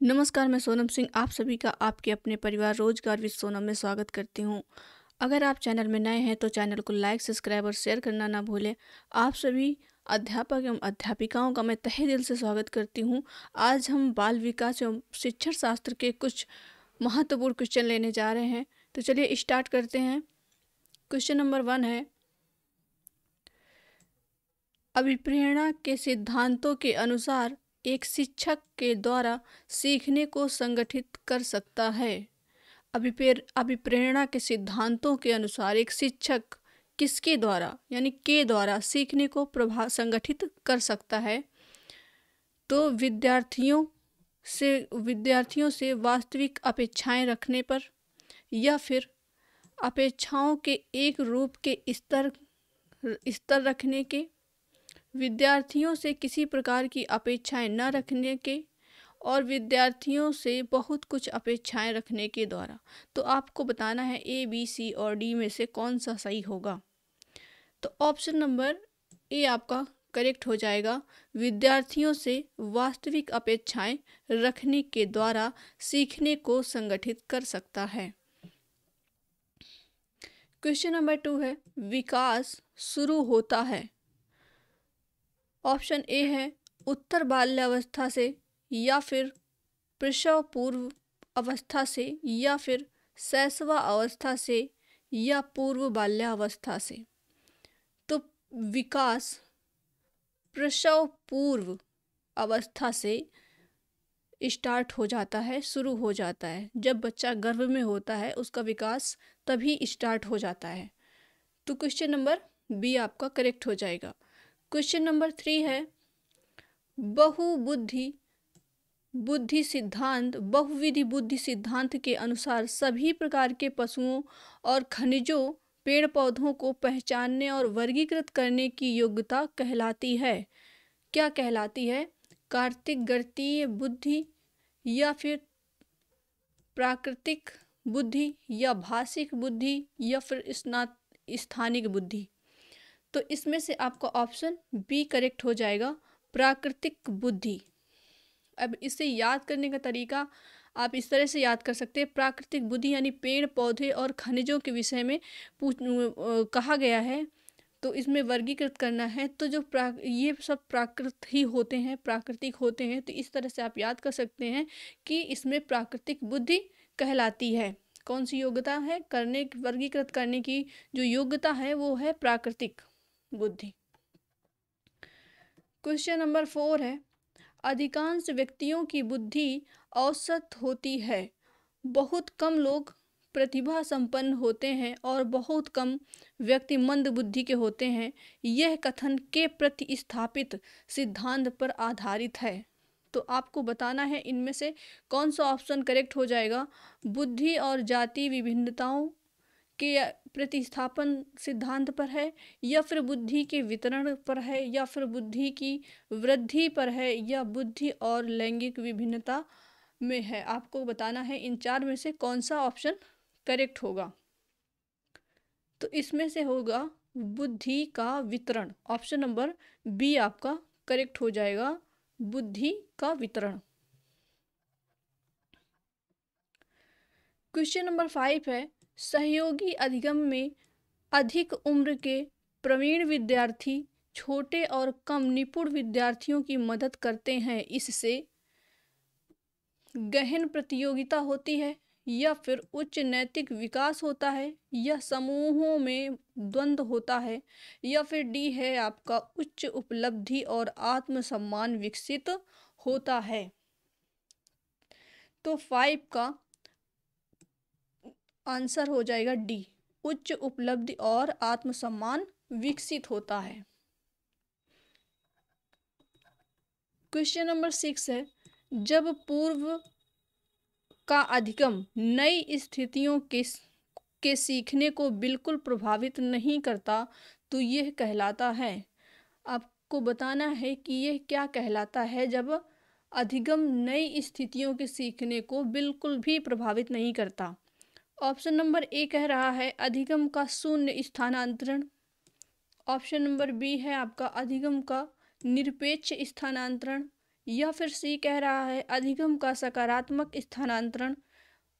नमस्कार, मैं सोनम सिंह आप सभी का आपके अपने परिवार रोजगार विद सोनम में स्वागत करती हूँ। अगर आप चैनल में नए हैं तो चैनल को लाइक, सब्सक्राइब और शेयर करना ना भूलें। आप सभी अध्यापक एवं अध्यापिकाओं का मैं तहे दिल से स्वागत करती हूँ। आज हम बाल विकास एवं शिक्षण शास्त्र के कुछ महत्वपूर्ण क्वेश्चन लेने जा रहे हैं। तो चलिए स्टार्ट करते हैं। क्वेश्चन नंबर 1 है, अभिप्रेरणा के सिद्धांतों के अनुसार एक शिक्षक के द्वारा सीखने को संगठित कर सकता है। अभिप्रेरणा के सिद्धांतों के अनुसार एक शिक्षक किसके द्वारा यानी के द्वारा सीखने को संगठित कर सकता है? तो विद्यार्थियों से वास्तविक अपेक्षाएं रखने पर, या फिर अपेक्षाओं के एक रूप के स्तर रखने के, विद्यार्थियों से किसी प्रकार की अपेक्षाएं न रखने के, और विद्यार्थियों से बहुत कुछ अपेक्षाएं रखने के द्वारा। तो आपको बताना है ए, बी, सी और डी में से कौन सा सही होगा। तो ऑप्शन नंबर ए आपका करेक्ट हो जाएगा। विद्यार्थियों से वास्तविक अपेक्षाएं रखने के द्वारा सीखने को संगठित कर सकता है। क्वेश्चन नंबर 2 है, विकास शुरू होता है। ऑप्शन ए है उत्तर बाल्यावस्था से, या फिर प्रसव पूर्व अवस्था से, या फिर शैशवा अवस्था से, या पूर्व बाल्यावस्था से। तो विकास प्रसव पूर्व अवस्था से स्टार्ट हो जाता है, शुरू हो जाता है। जब बच्चा गर्भ में होता है उसका विकास तभी स्टार्ट हो जाता है। तो क्वेश्चन नंबर बी आपका करेक्ट हो जाएगा। क्वेश्चन नंबर 3 है, बहुविधि बुद्धि सिद्धांत के अनुसार सभी प्रकार के पशुओं और खनिजों, पेड़ पौधों को पहचानने और वर्गीकृत करने की योग्यता कहलाती है। क्या कहलाती है? कार्तिक गणितीय बुद्धि, या फिर प्राकृतिक बुद्धि, या भाषिक बुद्धि, या फिर स्थानिक बुद्धि। तो इसमें से आपका ऑप्शन बी करेक्ट हो जाएगा, प्राकृतिक बुद्धि। अब इसे याद करने का तरीका आप इस तरह से याद कर सकते हैं। प्राकृतिक बुद्धि यानी पेड़ पौधे और खनिजों के विषय में कहा गया है, तो इसमें वर्गीकृत करना है। तो जो ये सब प्राकृतिक होते हैं। तो इस तरह से आप याद कर सकते हैं कि इसमें प्राकृतिक बुद्धि कहलाती है। कौन सी योग्यता है? वर्गीकृत करने की जो योग्यता है वो है प्राकृतिक बुद्धि। क्वेश्चन नंबर 4 है, अधिकांश व्यक्तियों की बुद्धि औसत होती है। बहुत कम लोग प्रतिभा संपन्न होते हैं और बहुत कम व्यक्ति मंद बुद्धि के होते हैं। यह कथन के प्रतिस्थापित सिद्धांत पर आधारित है। तो आपको बताना है इनमें से कौन सा ऑप्शन करेक्ट हो जाएगा। बुद्धि और जाति विभिन्नताओं के प्रतिस्थापन सिद्धांत पर है, या फिर बुद्धि के वितरण पर है, या फिर बुद्धि की वृद्धि पर है, या बुद्धि और लैंगिक विभिन्नता में है। आपको बताना है इन चार में से कौन सा ऑप्शन करेक्ट होगा। तो इसमें से होगा बुद्धि का वितरण। ऑप्शन नंबर बी आपका करेक्ट हो जाएगा, बुद्धि का वितरण। क्वेश्चन नंबर 5 है, सहयोगी अधिगम में अधिक उम्र के प्रवीण विद्यार्थी छोटे और कम निपुण विद्यार्थियों की मदद करते हैं। इससे गहन प्रतियोगिता होती है, या फिर उच्च नैतिक विकास होता है, या समूहों में द्वंद्व होता है, या फिर डी है आपका उच्च उपलब्धि और आत्मसम्मान विकसित होता है। तो 5 का आंसर हो जाएगा डी, उच्च उपलब्धि और आत्मसम्मान विकसित होता है। क्वेश्चन नंबर 6 है, जब पूर्व का अधिगम नई स्थितियों के सीखने को बिल्कुल प्रभावित नहीं करता तो यह कहलाता है। आपको बताना है कि यह क्या कहलाता है जब अधिगम नई स्थितियों के सीखने को बिल्कुल भी प्रभावित नहीं करता। ऑप्शन नंबर ए कह रहा है अधिगम का शून्य स्थानांतरण। ऑप्शन नंबर बी है आपका अधिगम का निरपेक्ष स्थानांतरण, या फिर सी कह रहा है अधिगम का सकारात्मक स्थानांतरण,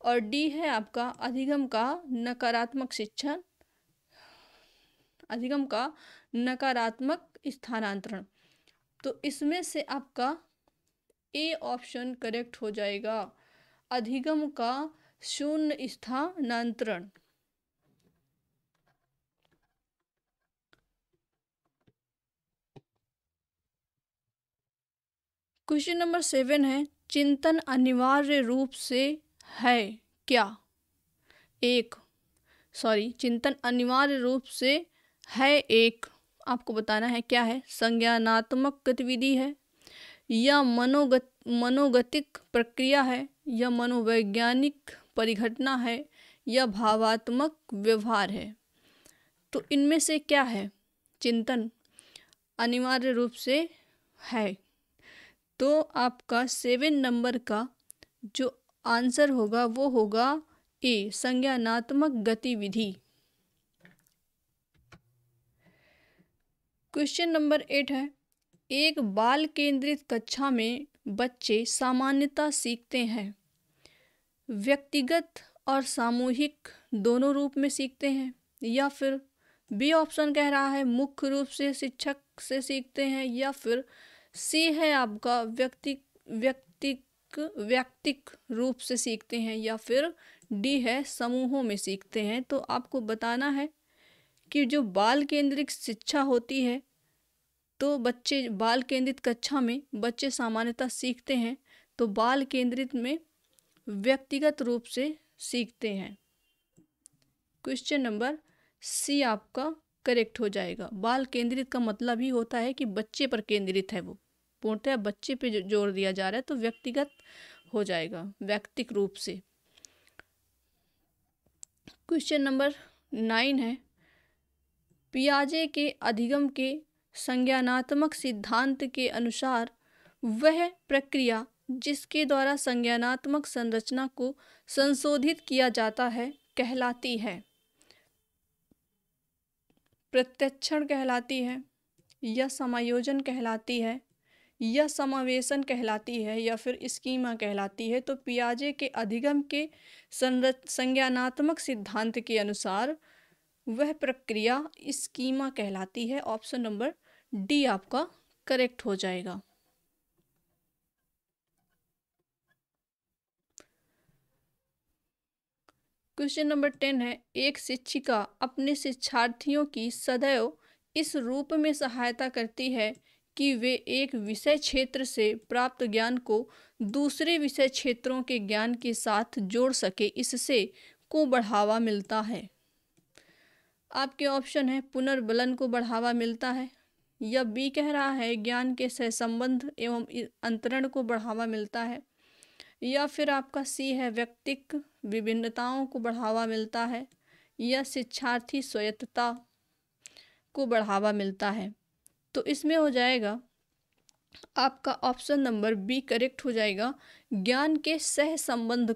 और डी है आपका अधिगम का नकारात्मक शिक्षण, अधिगम का नकारात्मक स्थानांतरण। तो इसमें से आपका ए ऑप्शन करेक्ट हो जाएगा, अधिगम का शून्य स्थानांतरण। क्वेश्चन नंबर 7 है, चिंतन अनिवार्य रूप से है क्या? चिंतन अनिवार्य रूप से है एक, आपको बताना है क्या है। संज्ञानात्मक गतिविधि है, या मनोगतिक प्रक्रिया है, या मनोवैज्ञानिक परिघटना है, या भावात्मक व्यवहार है। तो इनमें से क्या है चिंतन अनिवार्य रूप से है? तो आपका 7 नंबर का जो आंसर होगा वो होगा ए, संज्ञानात्मक गतिविधि। क्वेश्चन नंबर 8 है, एक बाल केंद्रित कक्षा में बच्चे सामान्यतः सीखते हैं, व्यक्तिगत और सामूहिक दोनों रूप में सीखते हैं, या फिर बी ऑप्शन कह रहा है मुख्य रूप से शिक्षक से सीखते हैं, या फिर सी है आपका व्यक्तिक रूप से सीखते हैं, या फिर डी है समूहों में सीखते हैं। तो आपको बताना है कि जो बाल केंद्रित शिक्षा होती है, तो बच्चे बाल केंद्रित कक्षा में बच्चे सामान्यतः सीखते हैं, तो बाल केंद्रित में व्यक्तिगत रूप से सीखते हैं। क्वेश्चन नंबर सी आपका करेक्ट हो जाएगा। बाल केंद्रित का मतलब ही होता है कि बच्चे पर केंद्रित है, वो पूर्णतः बच्चे पे जोर दिया जा रहा है, तो व्यक्तिगत हो जाएगा, व्यक्तिक रूप से। क्वेश्चन नंबर 9 है, पियाजे के अधिगम के संज्ञानात्मक सिद्धांत के अनुसार वह प्रक्रिया जिसके द्वारा संज्ञानात्मक संरचना को संशोधित किया जाता है कहलाती है? प्रत्यक्षण कहलाती है, या समायोजन कहलाती है, या समावेशन कहलाती है, या फिर स्कीमा कहलाती है? तो पियाजे के अधिगम के संज्ञानात्मक सिद्धांत के अनुसार वह प्रक्रिया स्कीमा कहलाती है। ऑप्शन नंबर डी आपका करेक्ट हो जाएगा। क्वेश्चन नंबर 10 है, एक शिक्षिका अपने शिक्षार्थियों की सदैव इस रूप में सहायता करती है कि वे एक विषय क्षेत्र से प्राप्त ज्ञान को दूसरे विषय क्षेत्रों के ज्ञान के साथ जोड़ सके, इससे को बढ़ावा मिलता है। आपके ऑप्शन है पुनर्बलन को बढ़ावा मिलता है, या बी कह रहा है ज्ञान के सहसंबंध एवं अंतरण को बढ़ावा मिलता है, या फिर आपका सी है व्यक्तिक विभिन्नताओं को बढ़ावा मिलता है, या शिक्षार्थी स्वायत्तता को बढ़ावा मिलता है। तो इसमें हो जाएगा आपका ऑप्शन नंबर बी करेक्ट हो जाएगा, ज्ञान के सहसंबंध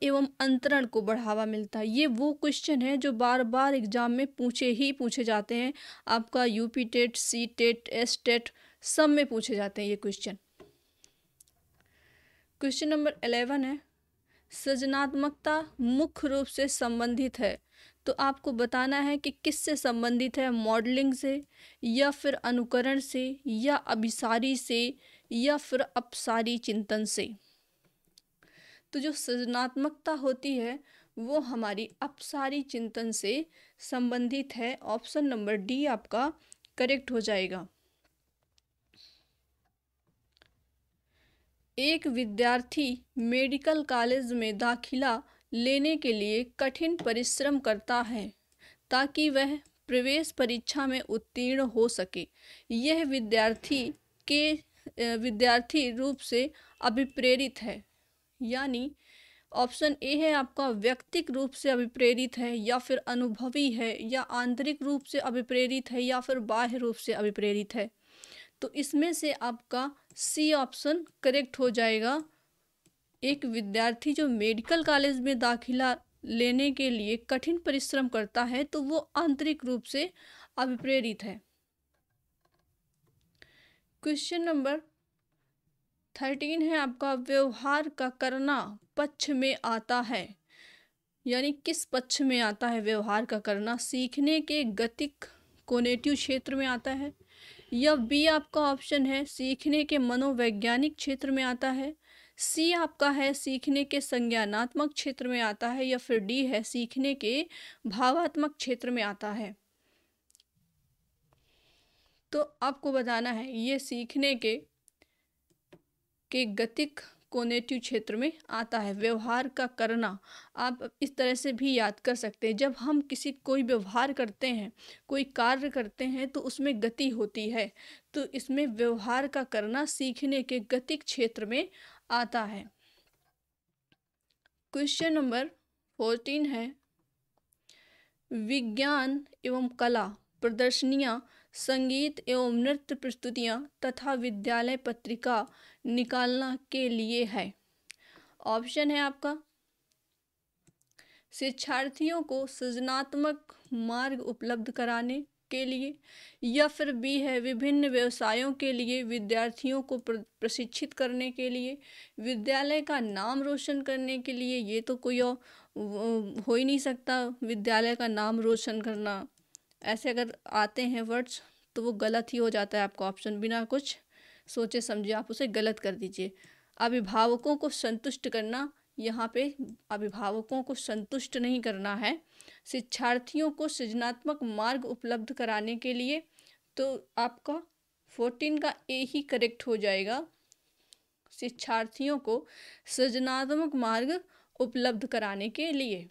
एवं अंतरण को बढ़ावा मिलता है। ये वो क्वेश्चन है जो बार बार एग्जाम में पूछे जाते हैं, आपका UP TET, C TET, S TET सब में पूछे जाते हैं ये क्वेश्चन। क्वेश्चन नंबर 11 है, सृजनात्मकता मुख्य रूप से संबंधित है, तो आपको बताना है कि किससे संबंधित है, मॉडलिंग से, या फिर अनुकरण से, या अभिसारी से, या फिर अपसारी चिंतन से? तो जो सृजनात्मकता होती है वो हमारी अपसारी चिंतन से संबंधित है। ऑप्शन नंबर डी आपका करेक्ट हो जाएगा। एक विद्यार्थी मेडिकल कॉलेज में दाखिला लेने के लिए कठिन परिश्रम करता है ताकि वह प्रवेश परीक्षा में उत्तीर्ण हो सके। यह विद्यार्थी रूप से अभिप्रेरित है, यानी ऑप्शन ए है आपका व्यक्तिक रूप से अभिप्रेरित है, या फिर अनुभवी है, या आंतरिक रूप से अभिप्रेरित है, या फिर बाह्य रूप से अभिप्रेरित है। तो इसमें से आपका सी ऑप्शन करेक्ट हो जाएगा। एक विद्यार्थी जो मेडिकल कॉलेज में दाखिला लेने के लिए कठिन परिश्रम करता है तो वो आंतरिक रूप से अभिप्रेरित है। क्वेश्चन नंबर 13 है आपका, व्यवहार का करना पक्ष में आता है, यानी किस पक्ष में आता है व्यवहार का करना? सीखने के गतिक कोग्निटिव क्षेत्र में आता है, या बी आपका ऑप्शन है सीखने के मनोवैज्ञानिक क्षेत्र में आता है, सी आपका है सीखने के संज्ञानात्मक क्षेत्र में आता है, या फिर डी है सीखने के भावात्मक क्षेत्र में आता है। तो आपको बताना है ये सीखने के गतिक कोग्निटिव क्षेत्र में आता है। व्यवहार का करना आप इस तरह से भी याद कर सकते हैं, जब हम कोई व्यवहार करते हैं, कोई कार्य करते हैं तो उसमें गति होती है, तो इसमें व्यवहार का करना सीखने के गतिक क्षेत्र में आता है। क्वेश्चन नंबर 14 है, विज्ञान एवं कला प्रदर्शनियां, संगीत एवं नृत्य प्रस्तुतियां तथा विद्यालय पत्रिका निकालना के लिए है। ऑप्शन है आपका शिक्षार्थियों को सृजनात्मक मार्ग उपलब्ध कराने के लिए, या फिर बी है विभिन्न व्यवसायों के लिए विद्यार्थियों को प्रशिक्षित करने के लिए, विद्यालय का नाम रोशन करने के लिए। ये तो कोई और हो ही नहीं सकता, विद्यालय का नाम रोशन करना, ऐसे अगर आते हैं वर्ड्स तो वो गलत ही हो जाता है आपका ऑप्शन, बिना कुछ सोचे समझे आप उसे गलत कर दीजिए। अभिभावकों को संतुष्ट करना, यहाँ पे अभिभावकों को संतुष्ट नहीं करना है, शिक्षार्थियों को सृजनात्मक मार्ग उपलब्ध कराने के लिए। तो आपका 14 का ए ही करेक्ट हो जाएगा, शिक्षार्थियों को सृजनात्मक मार्ग उपलब्ध कराने के लिए।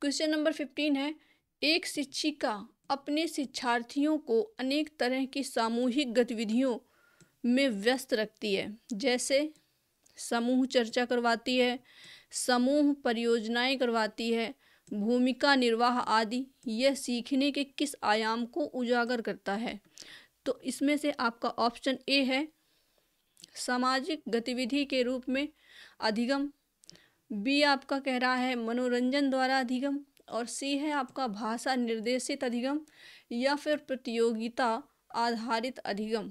क्वेश्चन नंबर 15 है, एक शिक्षिका अपने शिक्षार्थियों को अनेक तरह की सामूहिक गतिविधियों में व्यस्त रखती है, जैसे समूह चर्चा करवाती है, समूह परियोजनाएं करवाती है, भूमिका निर्वाह आदि। यह सीखने के किस आयाम को उजागर करता है? तो इसमें से आपका ऑप्शन ए है सामाजिक गतिविधि के रूप में अधिगम, बी आपका कह रहा है मनोरंजन द्वारा अधिगम, और सी है आपका भाषा निर्देशित अधिगम, या फिर प्रतियोगिता आधारित अधिगम।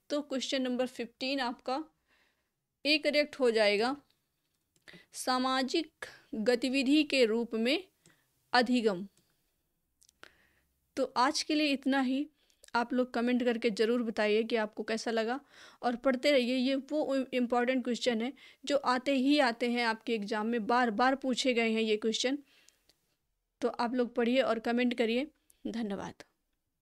तो क्वेश्चन नंबर 15 आपका ए करेक्ट हो जाएगा, सामाजिक गतिविधि के रूप में अधिगम। तो आज के लिए इतना ही। आप लोग कमेंट करके ज़रूर बताइए कि आपको कैसा लगा, और पढ़ते रहिए। ये वो इम्पॉर्टेंट क्वेश्चन है जो आते ही आते हैं आपके एग्ज़ाम में, बार बार पूछे गए हैं ये क्वेश्चन। तो आप लोग पढ़िए और कमेंट करिए। धन्यवाद।